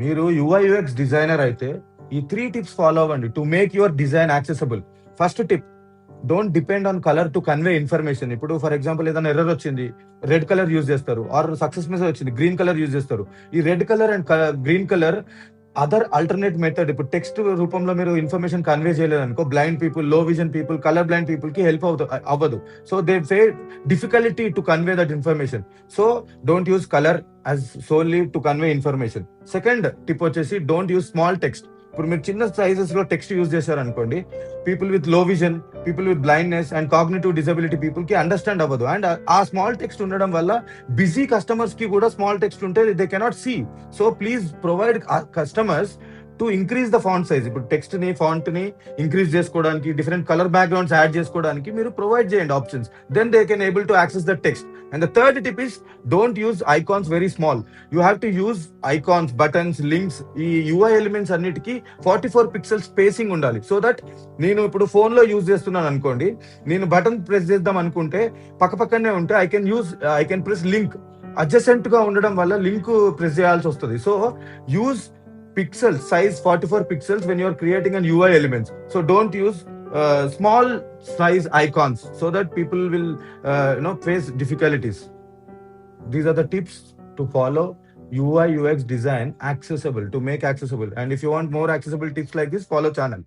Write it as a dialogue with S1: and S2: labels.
S1: మీరు UI UX designer అయితే ఈ 3 టిప్స్ ఫాలో అవ్వండి to make your design accessible. First tip, don't depend on colour to convey information. ఇప్పుడు for example ఏదైనా error వచ్చింది, red colour use చేస్తారు. Are success message వచ్చింది, green colour use చేస్తారు. ఈ red colour and green colour other alternate method. ఇప్పుడు text రూపంలో మీరు ఇన్ఫర్మేషన్ కన్వే చేయలేదు అనుకో, బ్లైండ్ పీపుల్, లో vision people, colour blind people కి హెల్ప్ అవ్వదు. సో దే ఫే difficulty to convey that information. So don't use colour as solely to convey information. Second tip వచ్చేసి, డోంట్ యూస్ స్మాల్ టెక్స్ట్. ఇప్పుడు మీరు చిన్న సైజెస్ లో text use చేశారు అనుకోండి, people with low vision, people with blindness and cognitive disability people కి understand అవ్వదు. And ఆ స్మాల్ టెక్స్ట్ ఉండడం వల్ల బిజీ కస్టమర్స్ కి కూడా స్మాల్ టెక్స్ట్ ఉంటే they cannot see. So please provide customers to increase the font size. ఇప్పుడు text ని, ఫాంట్ ని ఇంక్రీజ్ చేసుకోవడానికి, డిఫరెంట్ కలర్ బ్యాక్గ్రౌండ్స్ యాడ్ చేసుకోవడానికి మీరు ప్రొవైడ్ చేయండి options. Then they can able to access the text. And the third tip is, don't use icons very small. You have to use icons, buttons, links, ఈ UI elements అన్నిటికీ 44 pixel spacing ఉండాలి. So that నేను ఇప్పుడు phone లో use చేస్తున్నాను అనుకోండి, నేను button press చేద్దాం అనుకుంటే పక్కనే ఉంటే I can press link. Adjacent గా ఉండడం వల్ల లింక్ ప్రెస్ చేయాల్సి వస్తుంది. So use pixel size 44 pixels when you are creating an UI elements. So don't use small size icons so that people will face difficulties. These are the tips to follow UI UX design accessible, to make accessible. And if you want more accessible tips like this, follow channel.